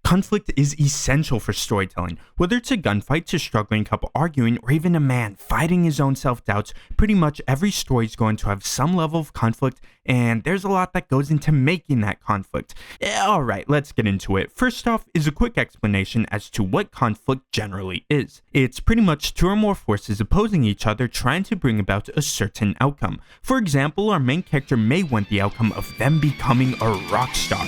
Conflict is essential for storytelling. Whether it's a gunfight, to struggling couple arguing, or even a man fighting his own self-doubts, pretty much every story is going to have some level of conflict, and there's a lot that goes into making that conflict. Alright, let's get into it. First off is a quick explanation as to what conflict generally is. It's pretty much two or more forces opposing each other trying to bring about a certain outcome. For example, our main character may want the outcome of them becoming a rock star,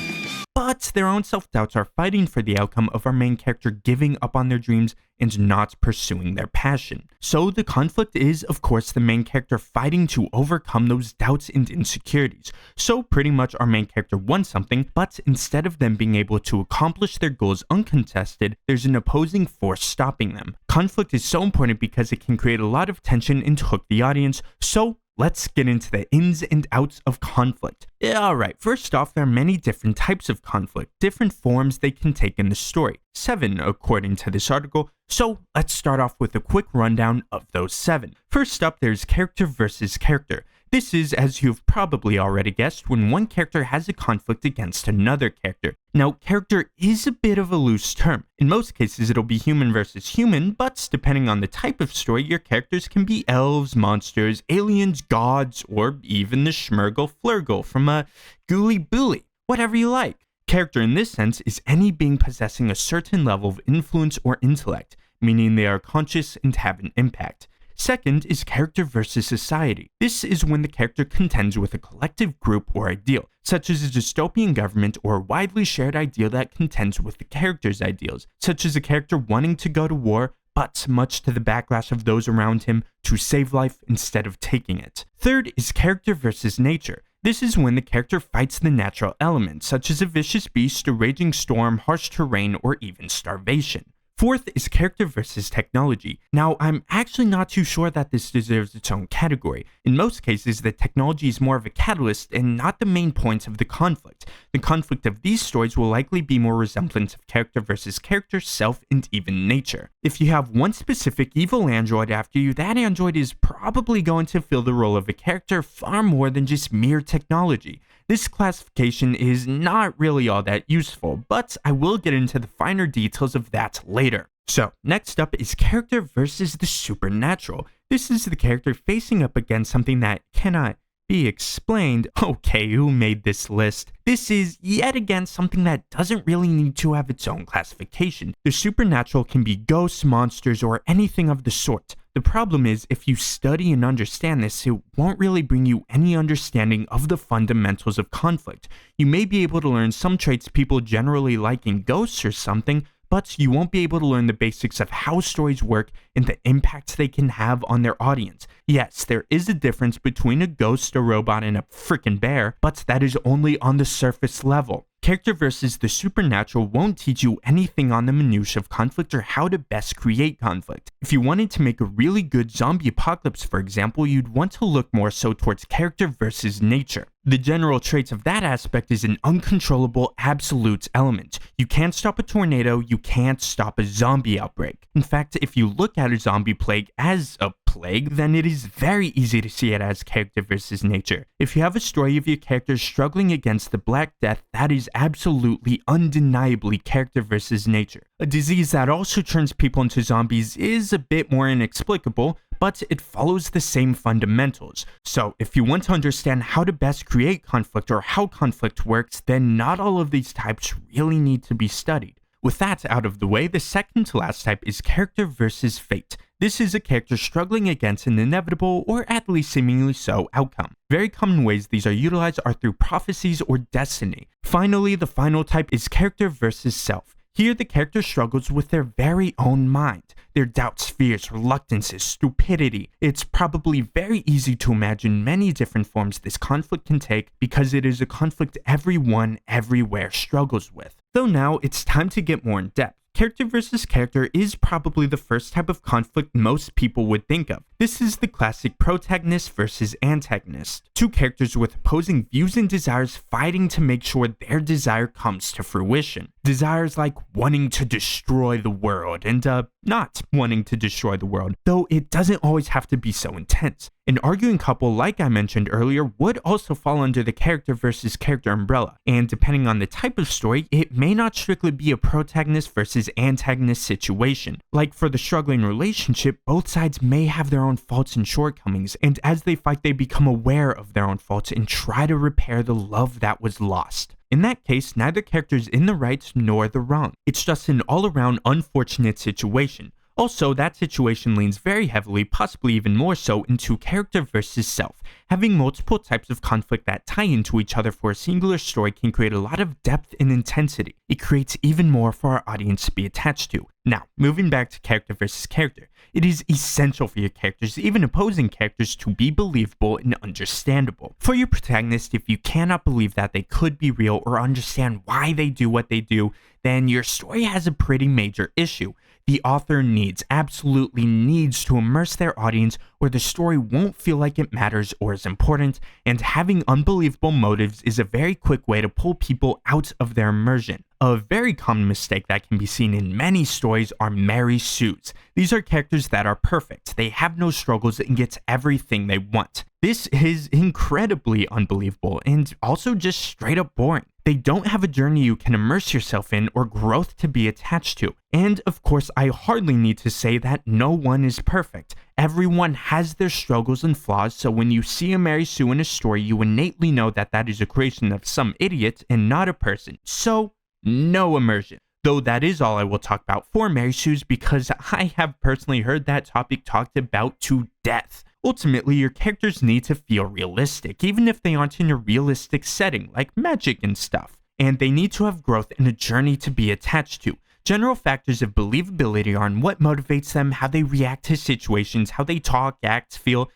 but their own self-doubts are fighting for the outcome of our main character giving up on their dreams and not pursuing their passion. So the conflict is, of course, the main character fighting to overcome those doubts and insecurities. So pretty much our main character wants something, but instead of them being able to accomplish their goals uncontested, there's an opposing force stopping them. Conflict is so important because it can create a lot of tension and hook the audience, so let's get into the ins and outs of conflict. Alright, first off, there are many different types of conflict, different forms they can take in the story. 7, according to this article, so let's start off with a quick rundown of those 7. First up, there's character versus character. This is, as you've probably already guessed, when one character has a conflict against another character. Now, character is a bit of a loose term. In most cases, it'll be human versus human, but depending on the type of story, your characters can be elves, monsters, aliens, gods, or even the Schmergle Flurgle from a Ghoulie Boolie, whatever you like. Character in this sense is any being possessing a certain level of influence or intellect, meaning they are conscious and have an impact. Second is character versus society. This is when the character contends with a collective group or ideal, such as a dystopian government or a widely shared ideal that contends with the character's ideals, such as a character wanting to go to war, but much to the backlash of those around him, to save life instead of taking it. Third is character versus nature. This is when the character fights the natural elements, such as a vicious beast, a raging storm, harsh terrain, or even starvation. Fourth is character versus technology. Now, I'm actually not too sure that this deserves its own category. In most cases, the technology is more of a catalyst and not the main point of the conflict. The conflict of these stories will likely be more resemblant of character versus character, self, and even nature. If you have one specific evil android after you, that android is probably going to fill the role of a character far more than just mere technology. This classification is not really all that useful, but I will get into the finer details of that later. So, next up is character versus the supernatural. This is the character facing up against something that cannot be explained. Okay, who made this list? This is, yet again, something that doesn't really need to have its own classification. The supernatural can be ghosts, monsters, or anything of the sort. The problem is, if you study and understand this, it won't really bring you any understanding of the fundamentals of conflict. You may be able to learn some traits people generally like in ghosts or something, but you won't be able to learn the basics of how stories work and the impact they can have on their audience. Yes, there is a difference between a ghost, a robot, and a frickin' bear, but that is only on the surface level. Character versus the supernatural won't teach you anything on the minutiae of conflict or how to best create conflict. If you wanted to make a really good zombie apocalypse, for example, you'd want to look more so towards character versus nature. The general traits of that aspect is an uncontrollable absolute element. You can't stop a tornado, you can't stop a zombie outbreak. In fact, if you look at a zombie plague as a plague, then it is very easy to see it as character versus nature. If you have a story of your characters struggling against the Black Death, that is absolutely, undeniably character versus nature. A disease that also turns people into zombies is a bit more inexplicable, but it follows the same fundamentals. So if you want to understand how to best create conflict or how conflict works, then not all of these types really need to be studied. With that out of the way, the second to last type is character versus fate. This is a character struggling against an inevitable, or at least seemingly so, outcome. Very common ways these are utilized are through prophecies or destiny. Finally, the final type is character versus self. Here, the character struggles with their very own mind, their doubts, fears, reluctances, stupidity. It's probably very easy to imagine many different forms this conflict can take because it is a conflict everyone, everywhere struggles with. Though now, it's time to get more in depth. Character versus character is probably the first type of conflict most people would think of. This is the classic protagonist versus antagonist. Two characters with opposing views and desires fighting to make sure their desire comes to fruition. Desires like wanting to destroy the world and not wanting to destroy the world, though it doesn't always have to be so intense. An arguing couple, like I mentioned earlier, would also fall under the character versus character umbrella, and depending on the type of story, it may not strictly be a protagonist versus antagonist situation. Like for the struggling relationship, both sides may have their own faults and shortcomings, and as they fight, they become aware of their own faults and try to repair the love that was lost. In that case, neither character is in the right nor the wrong. It's just an all-around unfortunate situation. Also, that situation leans very heavily, possibly even more so, into character versus self. Having multiple types of conflict that tie into each other for a singular story can create a lot of depth and intensity. It creates even more for our audience to be attached to. Now, moving back to character versus character, it is essential for your characters, even opposing characters, to be believable and understandable. For your protagonist, if you cannot believe that they could be real or understand why they do what they do, then your story has a pretty major issue. The author absolutely needs to immerse their audience, or the story won't feel like it matters or is important, and having unbelievable motives is a very quick way to pull people out of their immersion. A very common mistake that can be seen in many stories are Mary Sues. These are characters that are perfect. They have no struggles and get everything they want. This is incredibly unbelievable and also just straight up boring. They don't have a journey you can immerse yourself in or growth to be attached to. And of course, I hardly need to say that no one is perfect. Everyone has their struggles and flaws, so when you see a Mary Sue in a story, you innately know that that is a creation of some idiot and not a person. So, no immersion. Though that is all I will talk about for Mary Sues, because I have personally heard that topic talked about to death. Ultimately, your characters need to feel realistic, even if they aren't in a realistic setting, like magic and stuff. And they need to have growth and a journey to be attached to. General factors of believability are on what motivates them, how they react to situations, how they talk, act, feel,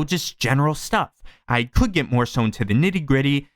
just general stuff. I could get more so into the nitty-gritty,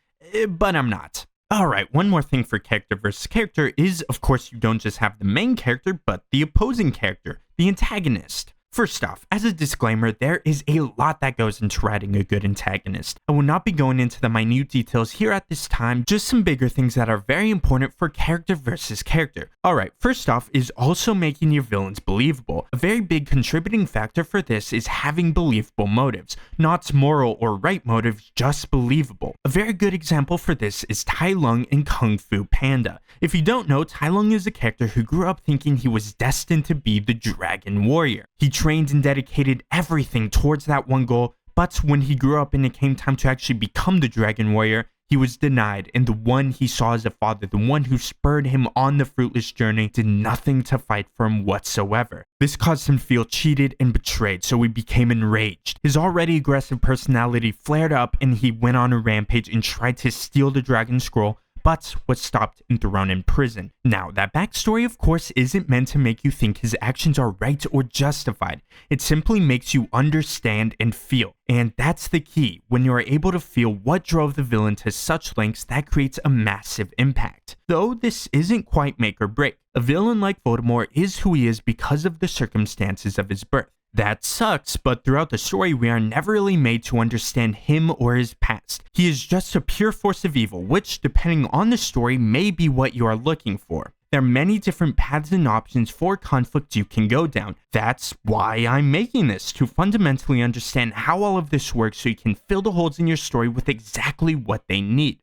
but I'm not. Alright, one more thing for character versus character is, of course, you don't just have the main character, but the opposing character, the antagonist. First off, as a disclaimer, there is a lot that goes into writing a good antagonist. I will not be going into the minute details here at this time, just some bigger things that are very important for character versus character. Alright, first off is also making your villains believable. A very big contributing factor for this is having believable motives. Not moral or right motives, just believable. A very good example for this is Tai Lung in Kung Fu Panda. If you don't know, Tai Lung is a character who grew up thinking he was destined to be the Dragon Warrior. He trained and dedicated everything towards that one goal, but when he grew up and it came time to actually become the Dragon Warrior, he was denied, and the one he saw as a father, the one who spurred him on the fruitless journey, did nothing to fight for him whatsoever. This caused him to feel cheated and betrayed, so he became enraged. His already aggressive personality flared up, and he went on a rampage and tried to steal the Dragon Scroll, but was stopped and thrown in prison. Now, that backstory, of course, isn't meant to make you think his actions are right or justified. It simply makes you understand and feel. And that's the key. When you are able to feel what drove the villain to such lengths, that creates a massive impact. Though this isn't quite make or break. A villain like Voldemort is who he is because of the circumstances of his birth. That sucks, but throughout the story, we are never really made to understand him or his past. He is just a pure force of evil, which, depending on the story, may be what you are looking for. There are many different paths and options for conflict you can go down. That's why I'm making this, to fundamentally understand how all of this works so you can fill the holes in your story with exactly what they need.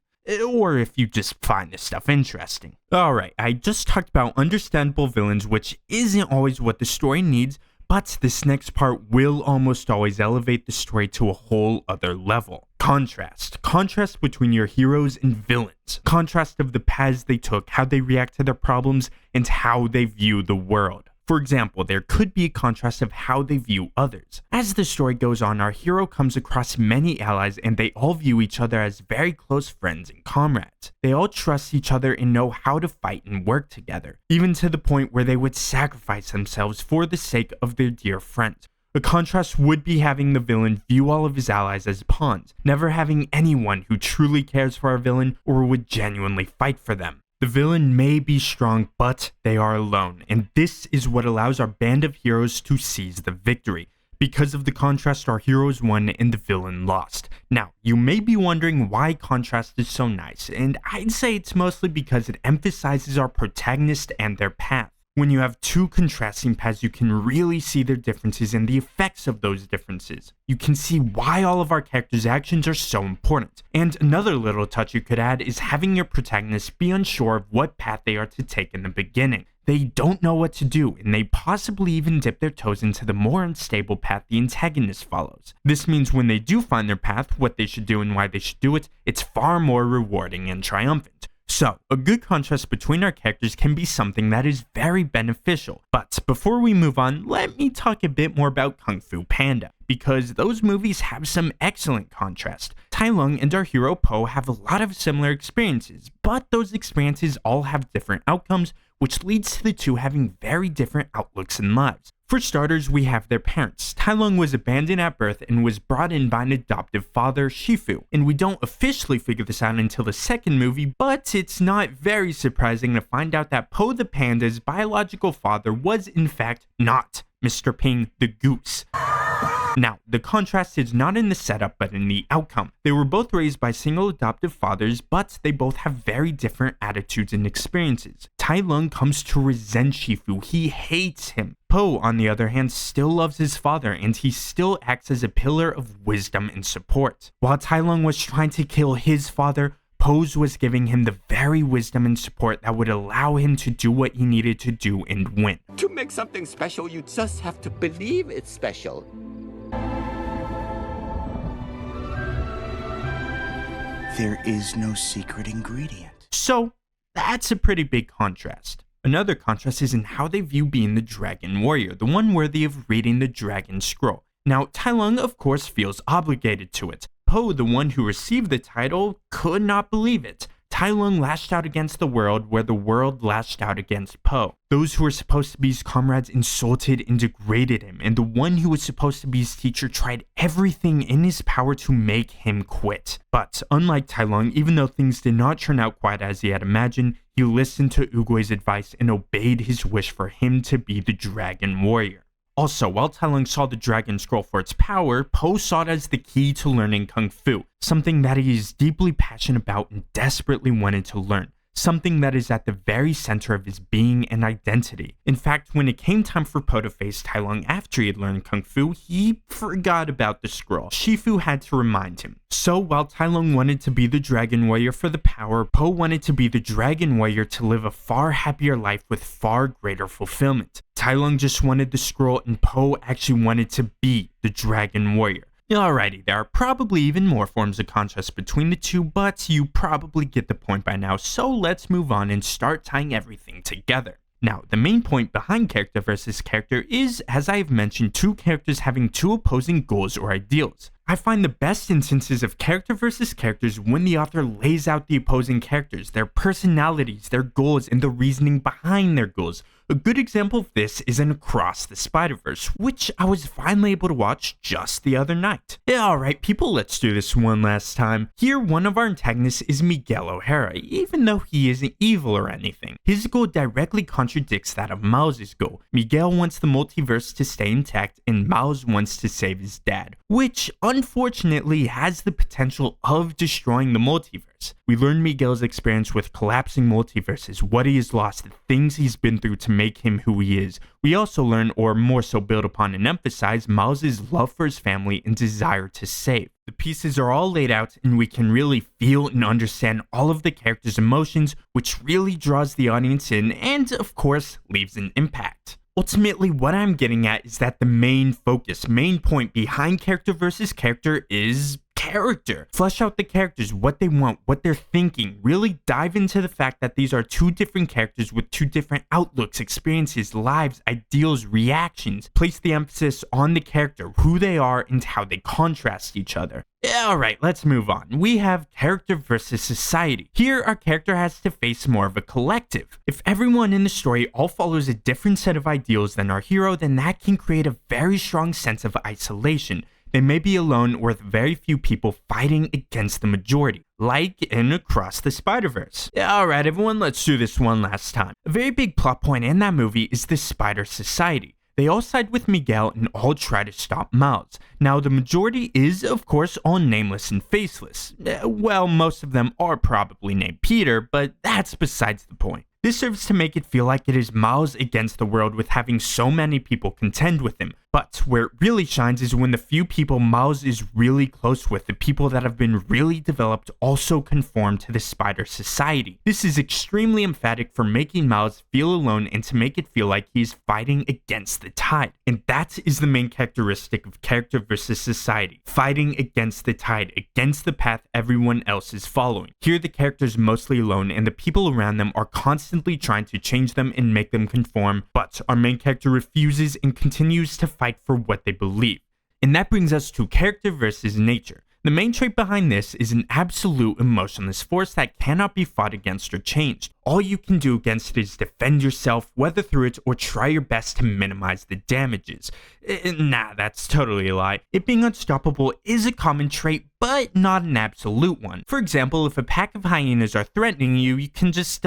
Or if you just find this stuff interesting. Alright, I just talked about understandable villains, which isn't always what the story needs, but this next part will almost always elevate the story to a whole other level. Contrast. Contrast between your heroes and villains. Contrast of the paths they took, how they react to their problems, and how they view the world. For example, there could be a contrast of how they view others. As the story goes on, our hero comes across many allies and they all view each other as very close friends and comrades. They all trust each other and know how to fight and work together, even to the point where they would sacrifice themselves for the sake of their dear friends. A contrast would be having the villain view all of his allies as pawns, never having anyone who truly cares for our villain or would genuinely fight for them. The villain may be strong, but they are alone, and this is what allows our band of heroes to seize the victory. Because of the contrast, our heroes won and the villain lost. Now, you may be wondering why contrast is so nice, and I'd say it's mostly because it emphasizes our protagonist and their path. When you have two contrasting paths, you can really see their differences and the effects of those differences. You can see why all of our characters' actions are so important. And another little touch you could add is having your protagonist be unsure of what path they are to take in the beginning. They don't know what to do, and they possibly even dip their toes into the more unstable path the antagonist follows. This means when they do find their path, what they should do and why they should do it, it's far more rewarding and triumphant. So, a good contrast between our characters can be something that is very beneficial. But before we move on, let me talk a bit more about Kung Fu Panda, because those movies have some excellent contrast. Tai Lung and our hero Po have a lot of similar experiences, but those experiences all have different outcomes, which leads to the two having very different outlooks in lives. For starters, we have their parents. Tai Lung was abandoned at birth and was brought in by an adoptive father, Shifu. And we don't officially figure this out until the second movie, but it's not very surprising to find out that Po the Panda's biological father was in fact not Mr. Ping the Goose. Now, the contrast is not in the setup, but in the outcome. They were both raised by single adoptive fathers, but they both have very different attitudes and experiences. Tai Lung comes to resent Shifu. He hates him. Po, on the other hand, still loves his father, and he still acts as a pillar of wisdom and support. While Tai Lung was trying to kill his father, Po's was giving him the very wisdom and support that would allow him to do what he needed to do and win. To make something special, you just have to believe it's special. There is no secret ingredient. So, that's a pretty big contrast. Another contrast is in how they view being the Dragon Warrior, the one worthy of reading the Dragon Scroll. Now, Tai Lung, of course, feels obligated to it. Po, the one who received the title, could not believe it. Tai Lung lashed out against the world where the world lashed out against Po. Those who were supposed to be his comrades insulted and degraded him, and the one who was supposed to be his teacher tried everything in his power to make him quit. But unlike Tai Lung, even though things did not turn out quite as he had imagined, he listened to Oogway's advice and obeyed his wish for him to be the Dragon Warrior. Also, while Tai Lung saw the Dragon Scroll for its power, Po saw it as the key to learning Kung Fu, something that he is deeply passionate about and desperately wanted to learn, something that is at the very center of his being and identity. In fact, when it came time for Po to face Tai Lung after he had learned Kung Fu, he forgot about the scroll. Shifu had to remind him. So while Tai Lung wanted to be the Dragon Warrior for the power, Po wanted to be the Dragon Warrior to live a far happier life with far greater fulfillment. Tai Lung just wanted the scroll, and Po actually wanted to be the Dragon Warrior. Alrighty, there are probably even more forms of contrast between the two, but you probably get the point by now, so let's move on and start tying everything together. Now, the main point behind character versus character is, as I have mentioned, two characters having two opposing goals or ideals. I find the best instances of character versus characters when the author lays out the opposing characters, their personalities, their goals, and the reasoning behind their goals. A good example of this is in Across the Spider-Verse, which I was finally able to watch just the other night. Alright people, let's do this one last time. Here, one of our antagonists is Miguel O'Hara, even though he isn't evil or anything. His goal directly contradicts that of Miles' goal. Miguel wants the multiverse to stay intact, and Miles wants to save his dad, which unfortunately has the potential of destroying the multiverse. We learn Miguel's experience with collapsing multiverses, what he has lost, the things he's been through to make him who he is. We also learn, or more so build upon and emphasize, Miles' love for his family and desire to save. The pieces are all laid out, and we can really feel and understand all of the characters' emotions, which really draws the audience in and, of course, leaves an impact. Ultimately, what I'm getting at is that the main point behind character versus character is character. Flesh out the characters, what they want, what they're thinking. Really dive into the fact that these are two different characters with two different outlooks, experiences, lives, ideals, reactions. Place the emphasis on the character, who they are, and how they contrast each other. Alright, let's move on. We have character versus society. Here, our character has to face more of a collective. If everyone in the story all follows a different set of ideals than our hero, then that can create a very strong sense of isolation. They may be alone with very few people fighting against the majority, like in Across the Spider-Verse. Alright everyone, let's do this one last time. A very big plot point in that movie is the Spider Society. they all side with Miguel and all try to stop Miles. Now, the majority is, of course, all nameless and faceless. Well, most of them are probably named Peter, but that's besides the point. This serves to make it feel like it is Miles against the world with having so many people contend with him. But where it really shines is when the few people Miles is really close with, the people that have been really developed, also conform to the Spider Society. This is extremely emphatic for making Miles feel alone and to make it feel like he's fighting against the tide. And that is the main characteristic of character versus society. Fighting against the tide, against the path everyone else is following. Here the character's mostly alone and the people around them are constantly trying to change them and make them conform, but our main character refuses and continues to fight for what they believe. And that brings us to character versus nature. The main trait behind this is an absolute emotionless force that cannot be fought against or changed. All you can do against it is defend yourself, weather through it, or try your best to minimize the damages. Nah, that's totally a lie. It being unstoppable is a common trait, but not an absolute one. For example, if a pack of hyenas are threatening you, you can just,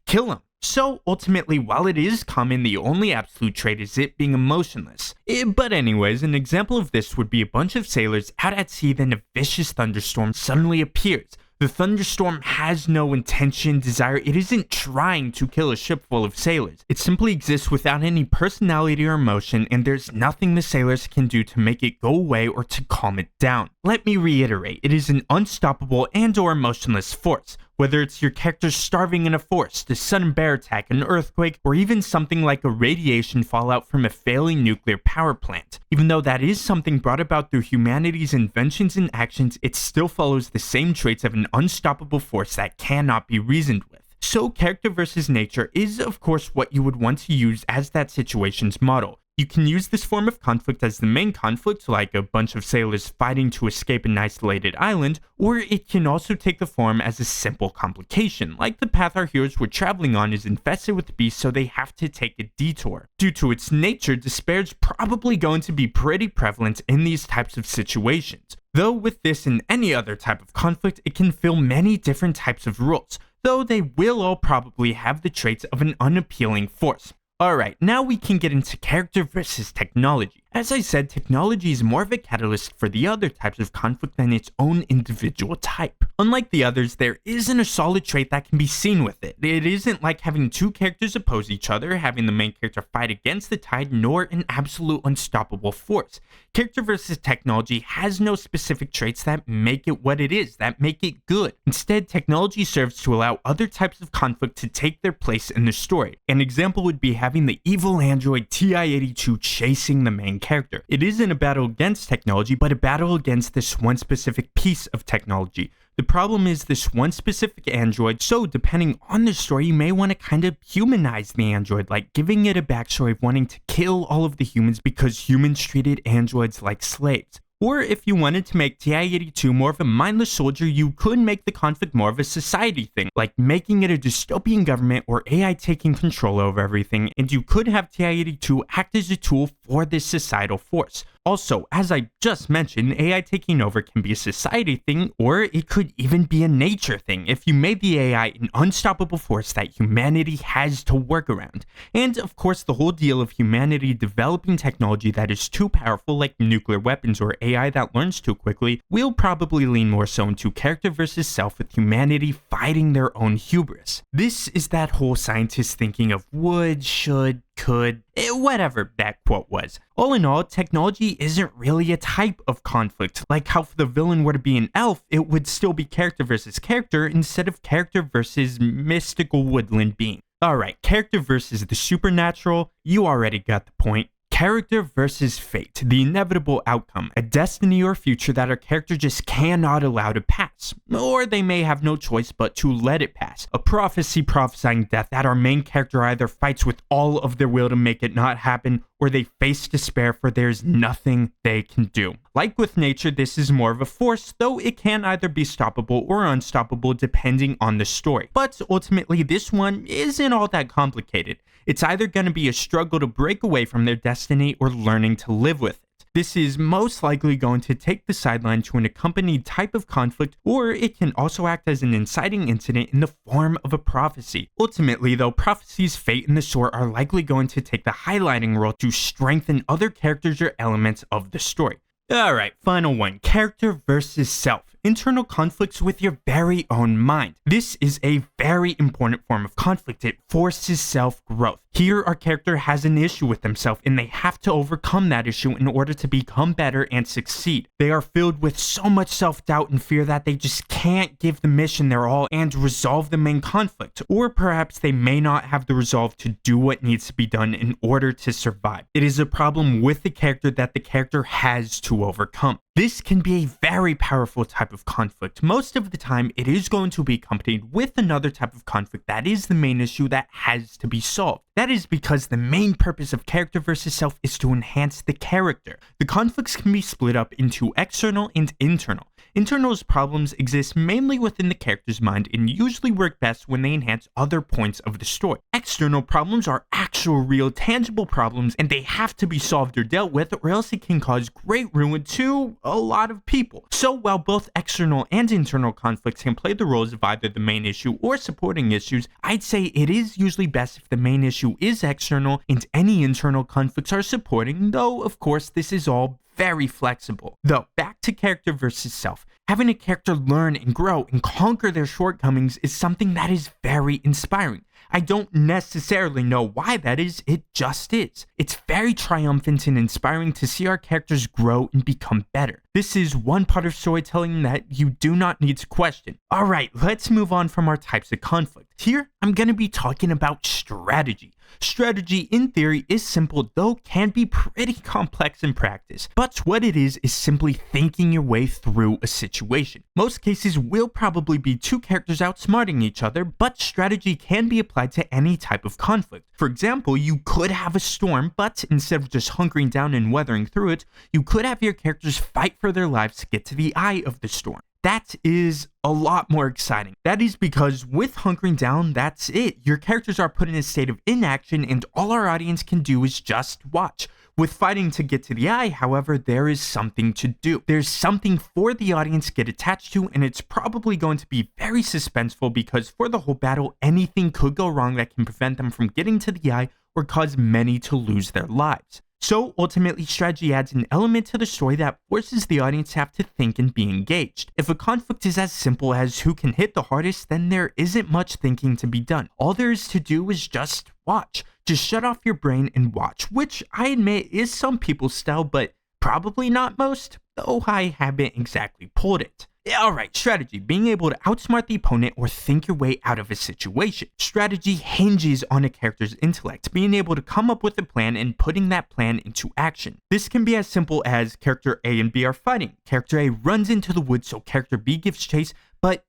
kill them. So ultimately, while it is common, the only absolute trait is it being emotionless. But anyways, an example of this would be a bunch of sailors out at sea, then a vicious thunderstorm suddenly appears. The thunderstorm has no intention, desire, it isn't trying to kill a ship full of sailors. It simply exists without any personality or emotion, and there's nothing the sailors can do to make it go away or to calm it down. Let me reiterate, it is an unstoppable and or emotionless force. Whether it's your character starving in a forest, a sudden bear attack, an earthquake, or even something like a radiation fallout from a failing nuclear power plant. Even though that is something brought about through humanity's inventions and actions, it still follows the same traits of an unstoppable force that cannot be reasoned with. So character versus nature is of course what you would want to use as that situation's model. You can use this form of conflict as the main conflict, like a bunch of sailors fighting to escape an isolated island, or it can also take the form as a simple complication, like the path our heroes were traveling on is infested with beasts, so they have to take a detour. Due to its nature, despair is probably going to be pretty prevalent in these types of situations. Though with this and any other type of conflict, it can fill many different types of roles, though they will all probably have the traits of an unappealing force. Alright, now we can get into character versus technology. As I said, technology is more of a catalyst for the other types of conflict than its own individual type. Unlike the others, there isn't a solid trait that can be seen with it. It isn't like having two characters oppose each other, having the main character fight against the tide, nor an absolute unstoppable force. Character versus technology has no specific traits that make it what it is, that make it good. Instead, technology serves to allow other types of conflict to take their place in the story. An example would be having the evil android TI-82 chasing the main character. It isn't a battle against technology, but a battle against this one specific piece of technology. The problem is this one specific android, so depending on the story, you may want to kind of humanize the android, like giving it a backstory of wanting to kill all of the humans because humans treated androids like slaves. Or if you wanted to make TI-82 more of a mindless soldier, you could make the conflict more of a society thing, like making it a dystopian government or AI taking control over everything, and you could have TI-82 act as a tool for this societal force. Also, as I just mentioned, AI taking over can be a society thing, or it could even be a nature thing if you made the AI an unstoppable force that humanity has to work around. And of course, the whole deal of humanity developing technology that is too powerful, like nuclear weapons or AI that learns too quickly, will probably lean more so into character versus self, with humanity fighting their own hubris. This is that whole scientist thinking of would, should, could, whatever that quote was. All in all, technology isn't really a type of conflict. Like how if the villain were to be an elf, it would still be character versus character instead of character versus mystical woodland being. Alright, character versus the supernatural, you already got the point. Character versus fate, the inevitable outcome, a destiny or future that our character just cannot allow to pass. Or they may have no choice but to let it pass. A prophecy prophesying death that our main character either fights with all of their will to make it not happen, or they face despair for there's nothing they can do. Like with nature, this is more of a force, though it can either be stoppable or unstoppable depending on the story. But ultimately, this one isn't all that complicated. It's either going to be a struggle to break away from their destiny or learning to live with it. This is most likely going to take the sideline to an accompanied type of conflict, or it can also act as an inciting incident in the form of a prophecy. Ultimately, though, prophecies, fate, and the sort are likely going to take the highlighting role to strengthen other characters or elements of the story. Alright, final one. Character versus self. Internal conflicts with your very own mind. This is a very important form of conflict. It forces self-growth. Here, our character has an issue with themselves, and they have to overcome that issue in order to become better and succeed. They are filled with so much self-doubt and fear that they just can't give the mission their all and resolve the main conflict. Or perhaps they may not have the resolve to do what needs to be done in order to survive. It is a problem with the character that the character has to overcome. This can be a very powerful type of conflict. Most of the time, it is going to be accompanied with another type of conflict that is the main issue that has to be solved. That is because the main purpose of character versus self is to enhance the character. The conflicts can be split up into external and internal. Internal's problems exist mainly within the character's mind and usually work best when they enhance other points of the story. External problems are actual, real, tangible problems, and they have to be solved or dealt with, or else it can cause great ruin to a lot of people. So while both external and internal conflicts can play the roles of either the main issue or supporting issues, I'd say it is usually best if the main issue is external and any internal conflicts are supporting, though of course this is all very flexible. Though, back to character versus self. Having a character learn and grow and conquer their shortcomings is something that is very inspiring. I don't necessarily know why that is, it just is. It's very triumphant and inspiring to see our characters grow and become better. This is one part of storytelling that you do not need to question. Alright, let's move on from our types of conflict. Here, I'm going to be talking about strategy. Strategy, in theory, is simple, though can be pretty complex in practice. But what it is simply thinking your way through a situation. Most cases will probably be two characters outsmarting each other, but strategy can be applied to any type of conflict. For example, you could have a storm, but instead of just hunkering down and weathering through it, you could have your characters fight for their lives to get to the eye of the storm. That is a lot more exciting. That is because with hunkering down, that's it. Your characters are put in a state of inaction and all our audience can do is just watch. With fighting to get to the eye, however, there is something to do. There's something for the audience to get attached to, and it's probably going to be very suspenseful because for the whole battle, anything could go wrong that can prevent them from getting to the eye or cause many to lose their lives. So ultimately, strategy adds an element to the story that forces the audience to have to think and be engaged. If a conflict is as simple as who can hit the hardest, then there isn't much thinking to be done. All there is to do is just watch. Just shut off your brain and watch, which I admit is some people's style, but probably not most, though I haven't exactly pulled it. Alright, strategy. Being able to outsmart the opponent or think your way out of a situation. Strategy hinges on a character's intellect, being able to come up with a plan and putting that plan into action. This can be as simple as character A and B are fighting. Character A runs into the woods so character B gives chase, but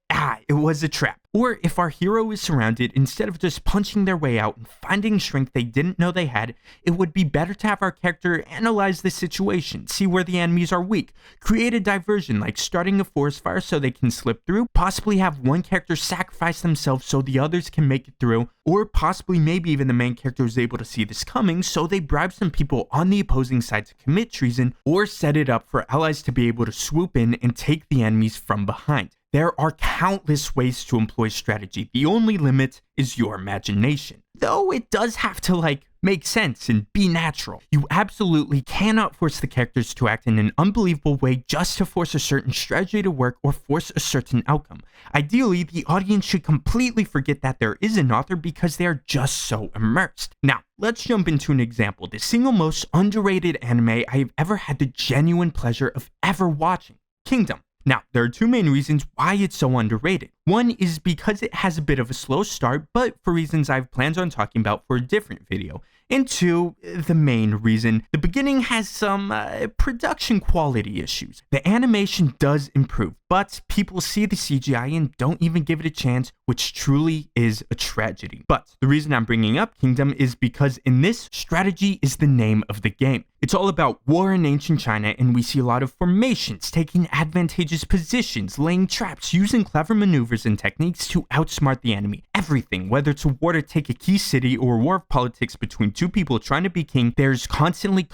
it was a trap. Or if our hero is surrounded, instead of just punching their way out and finding strength they didn't know they had, it would be better to have our character analyze the situation, see where the enemies are weak, create a diversion like starting a forest fire so they can slip through, possibly have one character sacrifice themselves so the others can make it through, or possibly maybe even the main character is able to see this coming so they bribe some people on the opposing side to commit treason, or set it up for allies to be able to swoop in and take the enemies from behind. There are countless ways to employ strategy. The only limit is your imagination. Though it does have to make sense and be natural. You absolutely cannot force the characters to act in an unbelievable way just to force a certain strategy to work or force a certain outcome. Ideally, the audience should completely forget that there is an author because they are just so immersed. Now, let's jump into an example. The single most underrated anime I have ever had the genuine pleasure of ever watching. Kingdom. Now, there are two main reasons why it's so underrated. One is because it has a bit of a slow start, but for reasons I've planned on talking about for a different video. And two, the main reason, the beginning has some production quality issues. The animation does improve, but people see the CGI and don't even give it a chance, which truly is a tragedy. But the reason I'm bringing up Kingdom is because in this, strategy is the name of the game. It's all about war in ancient China, and we see a lot of formations, taking advantageous positions, laying traps, using clever maneuvers maneuvers and techniques to outsmart the enemy. Everything, whether it's a war to take a key city or a war of politics between two people trying to be king, there's constantly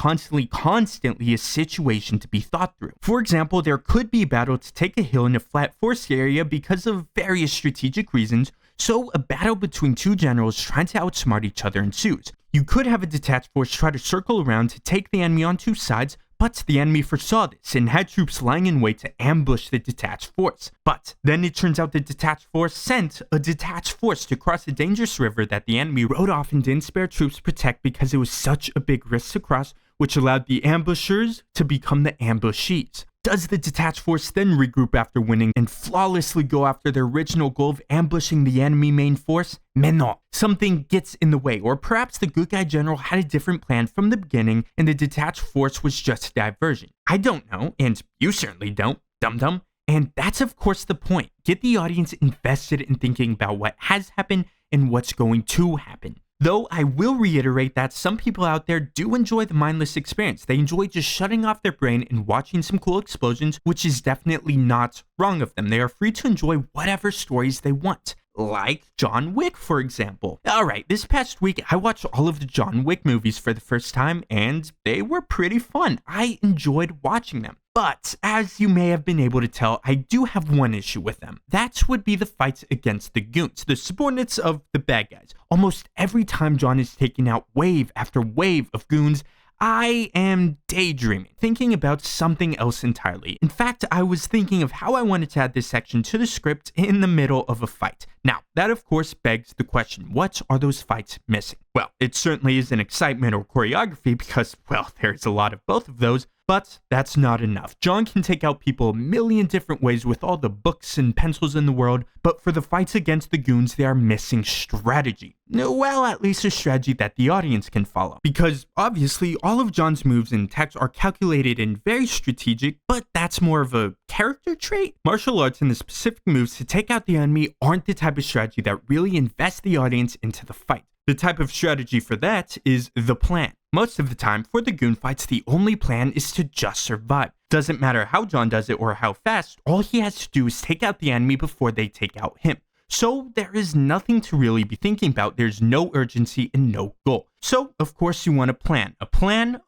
a situation to be thought through. For example, there could be a battle to take a hill in a flat forest area because of various strategic reasons, so a battle between two generals trying to outsmart each other ensues. You could have a detached force try to circle around to take the enemy on two sides, but the enemy foresaw this and had troops lying in wait to ambush the detached force. But then it turns out the detached force sent a detached force to cross a dangerous river that the enemy rode off and didn't spare troops to protect because it was such a big risk to cross, which allowed the ambushers to become the ambushees. Does the detached force then regroup after winning and flawlessly go after their original goal of ambushing the enemy main force? Mais non. Something gets in the way, or perhaps the good guy general had a different plan from the beginning and the detached force was just a diversion. I don't know, and you certainly don't, dum-dum. And that's of course the point. Get the audience invested in thinking about what has happened and what's going to happen. Though I will reiterate that some people out there do enjoy the mindless experience. They enjoy just shutting off their brain and watching some cool explosions, which is definitely not wrong of them. They are free to enjoy whatever stories they want. Like John Wick, for example. Alright, this past week I watched all of the John Wick movies for the first time, and they were pretty fun. I enjoyed watching them. But, as you may have been able to tell, I do have one issue with them. That would be the fights against the goons, the subordinates of the bad guys. Almost every time John is taking out wave after wave of goons, I am daydreaming, thinking about something else entirely. In fact, I was thinking of how I wanted to add this section to the script in the middle of a fight. Now, that of course begs the question, what are those fights missing? Well, it certainly isn't excitement or choreography because, well, there's a lot of both of those, but that's not enough. John can take out people a million different ways with all the books and pencils in the world, but for the fights against the goons, they are missing strategy. Well, at least a strategy that the audience can follow. Because obviously, all of John's moves and attacks are calculated and very strategic, but that's more of a character trait. Martial arts and the specific moves to take out the enemy aren't the type of strategy that really invests the audience into the fight. The type of strategy for that is the plan. Most of the time, for the goon fights, the only plan is to just survive. Doesn't matter how John does it or how fast, all he has to do is take out the enemy before they take out him. So there is nothing to really be thinking about. There's no urgency and no goal. So, of course, you want a plan, a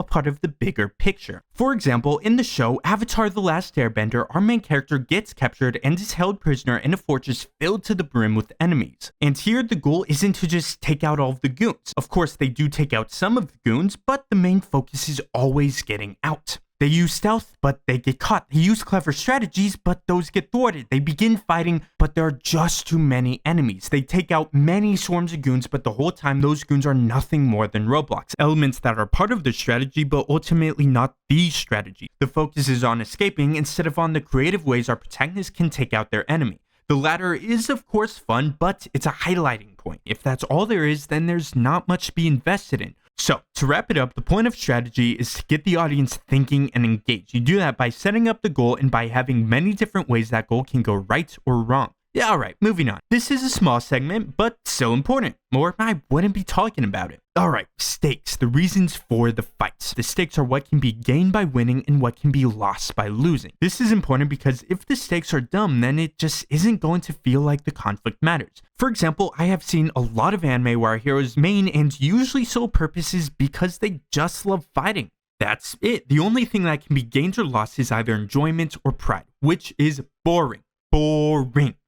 part of the bigger picture. For example, in the show Avatar: The Last Airbender, our main character gets captured and is held prisoner in a fortress filled to the brim with enemies. And here the goal isn't to just take out all of the goons. Of course, they do take out some of the goons, but the main focus is always getting out. They use stealth, but they get caught. They use clever strategies, but those get thwarted. They begin fighting, but there are just too many enemies. They take out many swarms of goons, but the whole time those goons are nothing more than roadblocks. Elements that are part of the strategy, but ultimately not the strategy. The focus is on escaping instead of on the creative ways our protagonist can take out their enemy. The latter is of course fun, but it's a highlighting point. If that's all there is, then there's not much to be invested in. So, to wrap it up, the point of strategy is to get the audience thinking and engaged. You do that by setting up the goal and by having many different ways that goal can go right or wrong. Yeah, alright, moving on. This is a small segment, but still important, or I wouldn't be talking about it. Alright, stakes, the reasons for the fights. The stakes are what can be gained by winning and what can be lost by losing. This is important because if the stakes are dumb, then it just isn't going to feel like the conflict matters. For example, I have seen a lot of anime where our hero's main and usually sole purpose is because they just love fighting. That's it. The only thing that can be gained or lost is either enjoyment or pride, which is boring.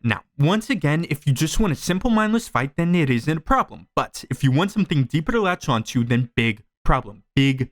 Now, once again, if you just want a simple mindless fight, then it isn't a problem. But if you want something deeper to latch onto, then big problem. Big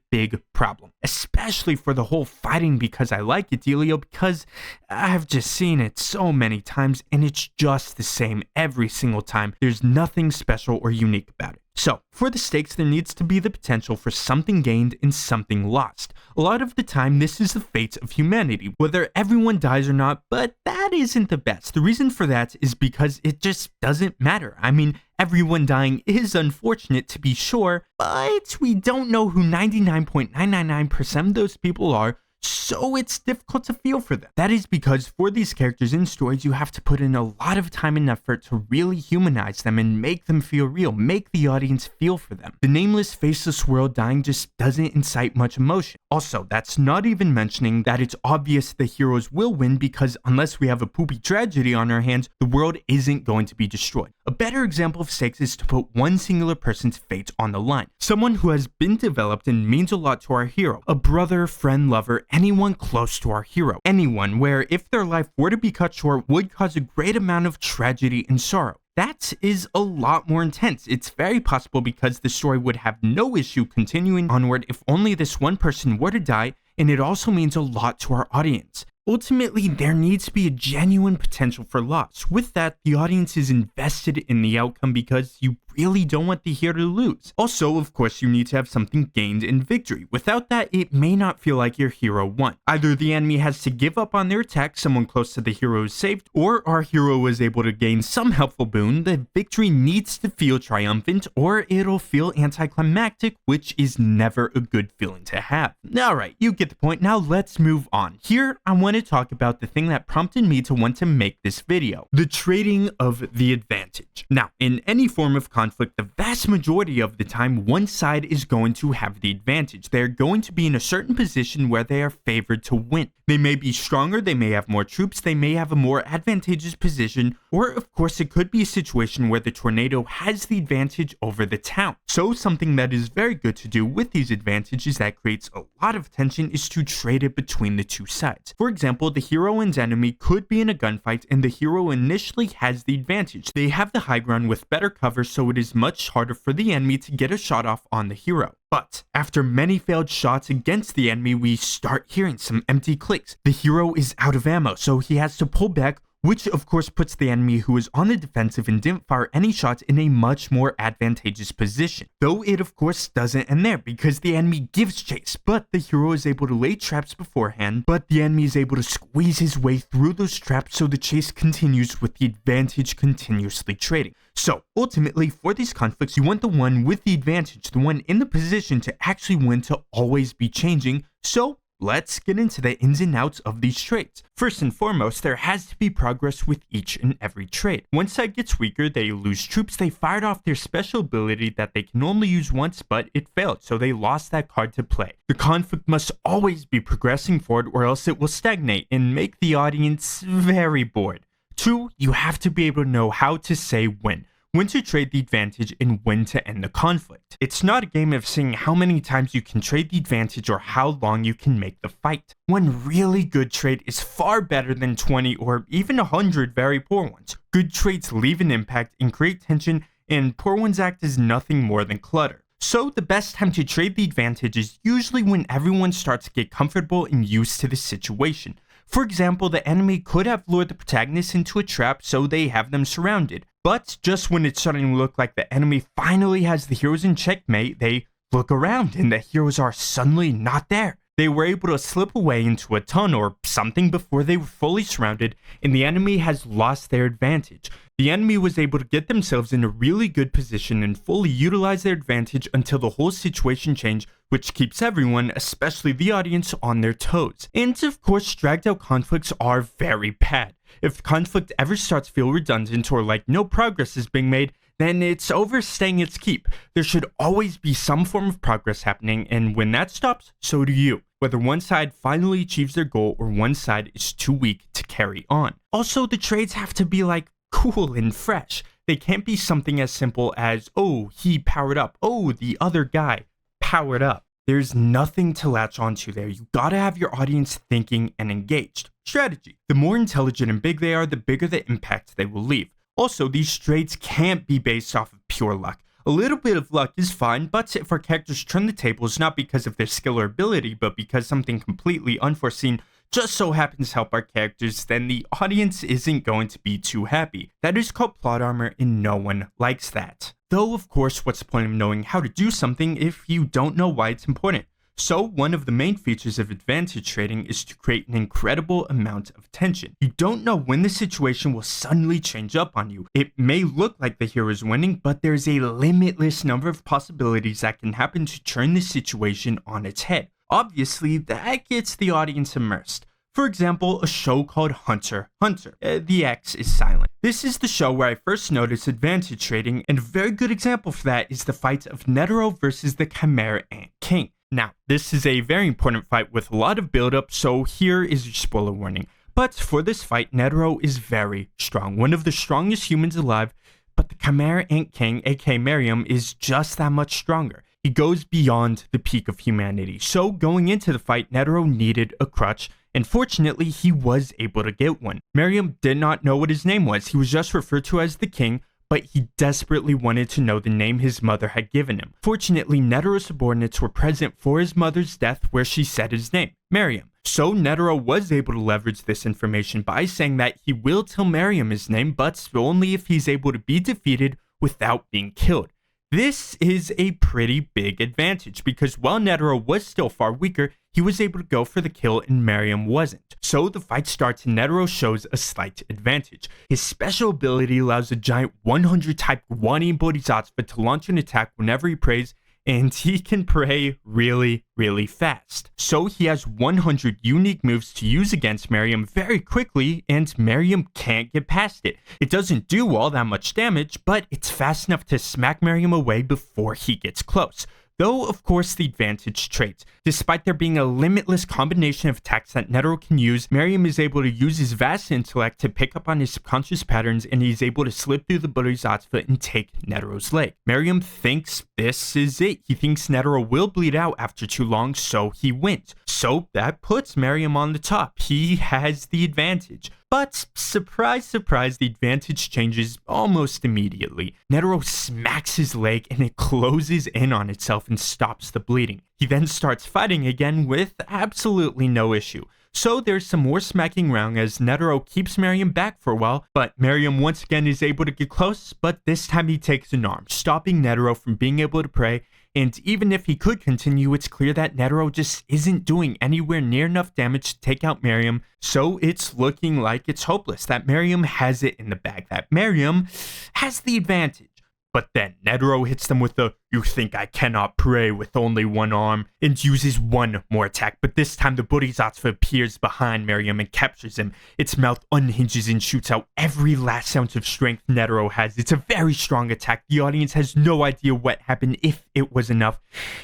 problem. Especially for the whole fighting because I like it dealio, because I've just seen it so many times and it's just the same every single time. There's nothing special or unique about it. So, for the stakes, there needs to be the potential for something gained and something lost. A lot of the time, this is the fate of humanity, whether everyone dies or not, but that isn't the best. The reason for that is because it just doesn't matter. I mean, everyone dying is unfortunate to be sure, but we don't know who 99.999% of those people are, so it's difficult to feel for them. That is because for these characters in stories, you have to put in a lot of time and effort to really humanize them and make them feel real, make the audience feel for them. The nameless, faceless world dying just doesn't incite much emotion. Also, that's not even mentioning that it's obvious the heroes will win because unless we have a poopy tragedy on our hands, the world isn't going to be destroyed. A better example of stakes is to put one singular person's fate on the line. Someone who has been developed and means a lot to our hero. A brother, friend, lover, anyone close to our hero. Anyone where if their life were to be cut short would cause a great amount of tragedy and sorrow. That is a lot more intense. It's very possible because the story would have no issue continuing onward if only this one person were to die, and it also means a lot to our audience. Ultimately, there needs to be a genuine potential for loss. With that, the audience is invested in the outcome because you really don't want the hero to lose. Also, of course, you need to have something gained in victory. Without that, it may not feel like your hero won. Either the enemy has to give up on their attack, someone close to the hero is saved, or our hero was able to gain some helpful boon. The victory needs to feel triumphant, or it'll feel anticlimactic, which is never a good feeling to have. Alright, you get the point. Now let's move on. Here, I want to talk about the thing that prompted me to want to make this video. The trading of the advantage. Now, in any form of conflict, the vast majority of the time, one side is going to have the advantage. They're going to be in a certain position where they are favored to win. They may be stronger, they may have more troops, they may have a more advantageous position, or of course it could be a situation where the tornado has the advantage over the town. So something that is very good to do with these advantages that creates a lot of tension is to trade it between the two sides. For example, the hero and enemy could be in a gunfight and the hero initially has the advantage. They have the high ground with better cover, so it is much harder for the enemy to get a shot off on the hero. But after many failed shots against the enemy, we start hearing some empty clicks. The hero is out of ammo, so he has to pull back, which of course puts the enemy who is on the defensive and didn't fire any shots in a much more advantageous position. Though it of course doesn't end there because the enemy gives chase, but the hero is able to lay traps beforehand, but the enemy is able to squeeze his way through those traps, so the chase continues with the advantage continuously trading. So ultimately for these conflicts, you want the one with the advantage, the one in the position to actually win, to always be changing. So let's get into the ins and outs of these trades. First and foremost, there has to be progress with each and every trade. One side gets weaker, they lose troops, they fired off their special ability that they can only use once, but it failed, so they lost that card to play. The conflict must always be progressing forward or else it will stagnate and make the audience very bored. 2, you have to be able to know how to say when to trade the advantage and when to end the conflict. It's not a game of seeing how many times you can trade the advantage or how long you can make the fight. One really good trade is far better than 20 or even 100 very poor ones. Good trades leave an impact and create tension, and poor ones act as nothing more than clutter. So the best time to trade the advantage is usually when everyone starts to get comfortable and used to the situation. For example, the enemy could have lured the protagonist into a trap, so they have them surrounded. But just when it's starting to look like the enemy finally has the heroes in checkmate, they look around and the heroes are suddenly not there. They were able to slip away into a tunnel or something before they were fully surrounded, and the enemy has lost their advantage. The enemy was able to get themselves in a really good position and fully utilize their advantage until the whole situation changed, which keeps everyone, especially the audience, on their toes. And of course, dragged out conflicts are very bad. If the conflict ever starts to feel redundant or like no progress is being made, then it's overstaying its keep. There should always be some form of progress happening, and when that stops, so do you. Whether one side finally achieves their goal or one side is too weak to carry on. Also, the trades have to be like cool and fresh. They can't be something as simple as, oh, he powered up, oh, the other guy powered up. There's nothing to latch onto there. You gotta have your audience thinking and engaged. Strategy. The more intelligent and big they are, the bigger the impact they will leave. Also, these trades can't be based off of pure luck. A little bit of luck is fine, but if our characters turn the tables not because of their skill or ability, but because something completely unforeseen just so happens to help our characters, then the audience isn't going to be too happy. That is called plot armor, and no one likes that. Though, of course, what's the point of knowing how to do something if you don't know why it's important? So, one of the main features of advantage trading is to create an incredible amount of tension. You don't know when the situation will suddenly change up on you. It may look like the hero is winning, but there's a limitless number of possibilities that can happen to turn the situation on its head. Obviously, that gets the audience immersed. For example, a show called Hunter x Hunter. The X is silent. This is the show where I first noticed advantage trading, and a very good example for that is the fight of Netero versus the Chimera Ant King. Now, this is a very important fight with a lot of build-up, so here is your spoiler warning. But for this fight, Netero is very strong, one of the strongest humans alive, but the Chimera Ant King, aka Miriam, is just that much stronger. He goes beyond the peak of humanity, so going into the fight, Netero needed a crutch, and fortunately, he was able to get one. Miriam did not know what his name was, he was just referred to as the king, but he desperately wanted to know the name his mother had given him. Fortunately, Netero's subordinates were present for his mother's death where she said his name, Miriam. So Netero was able to leverage this information by saying that he will tell Miriam his name, but only if he's able to be defeated without being killed. This is a pretty big advantage because while Netero was still far weaker, he was able to go for the kill and Miriam wasn't. So the fight starts and Netero shows a slight advantage. His special ability allows a giant 100 type Guardian Bodhisattva to launch an attack whenever he prays, and he can pray really fast. So he has 100 unique moves to use against Miriam very quickly, and Miriam can't get past it. It doesn't do all that much damage, but it's fast enough to smack Miriam away before he gets close. Though, of course, the advantage trades. Despite there being a limitless combination of attacks that Netero can use, Miriam is able to use his vast intellect to pick up on his subconscious patterns, and he's able to slip through the Bodhisattva and take Netero's leg. Miriam thinks this is it. He thinks Netero will bleed out after too long, so he wins. So that puts Miriam on the top. He has the advantage. But surprise, surprise, the advantage changes almost immediately. Netero smacks his leg and it closes in on itself and stops the bleeding. He then starts fighting again with absolutely no issue. So there's some more smacking around as Netero keeps Miriam back for a while, but Miriam once again is able to get close, but this time he takes an arm, stopping Netero from being able to pray. And even if he could continue, it's clear that Netero just isn't doing anywhere near enough damage to take out Miriam, so it's looking like it's hopeless, that Miriam has it in the bag, that Miriam has the advantage. But then Netero hits them with the "you think I cannot pray with only one arm" and uses one more attack, but this time the Bodhisattva appears behind Miriam and captures him. Its mouth unhinges and shoots out every last ounce of strength Netero has. It's a very strong attack. The audience has no idea what happened, if it was enough.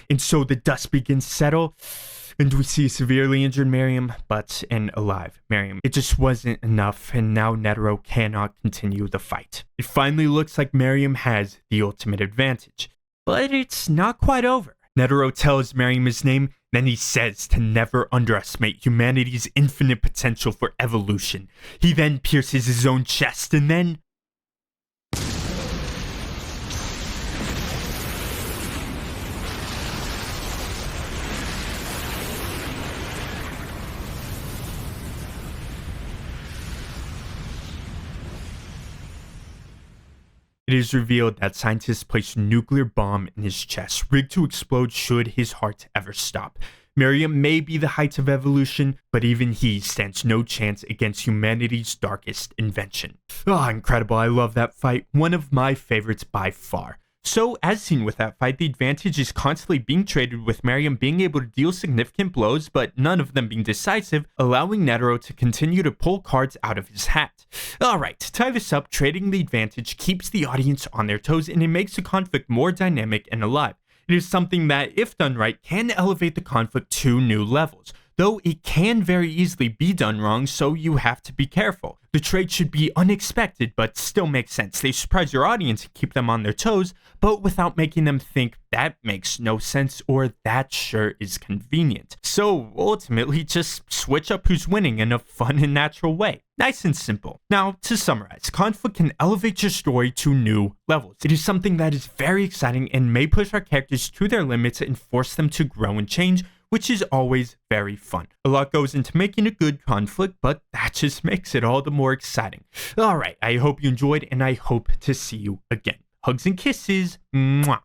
And so the dust begins to settle, and we see severely injured Miriam, but an alive Miriam. It just wasn't enough, and now Netero cannot continue the fight. It finally looks like Miriam has the ultimate advantage. But it's not quite over. Netero tells Miriam his name, then he says to never underestimate humanity's infinite potential for evolution. He then pierces his own chest, and then... it is revealed that scientists placed a nuclear bomb in his chest, rigged to explode should his heart ever stop. Miriam may be the heights of evolution, but even he stands no chance against humanity's darkest invention. Incredible. I love that fight. One of my favorites by far. So, as seen with that fight, the advantage is constantly being traded, with Miriam being able to deal significant blows, but none of them being decisive, allowing Netero to continue to pull cards out of his hat. Alright, to tie this up, trading the advantage keeps the audience on their toes, and it makes the conflict more dynamic and alive. It is something that, if done right, can elevate the conflict to new levels. Though it can very easily be done wrong, so you have to be careful. The trade should be unexpected, but still make sense. They surprise your audience and keep them on their toes, but without making them think that makes no sense or that sure is convenient. So ultimately, just switch up who's winning in a fun and natural way. Nice and simple. Now, to summarize, conflict can elevate your story to new levels. It is something that is very exciting and may push our characters to their limits and force them to grow and change, which is always very fun. A lot goes into making a good conflict, but that just makes it all the more exciting. Alright, I hope you enjoyed, and I hope to see you again. Hugs and kisses. Mwah.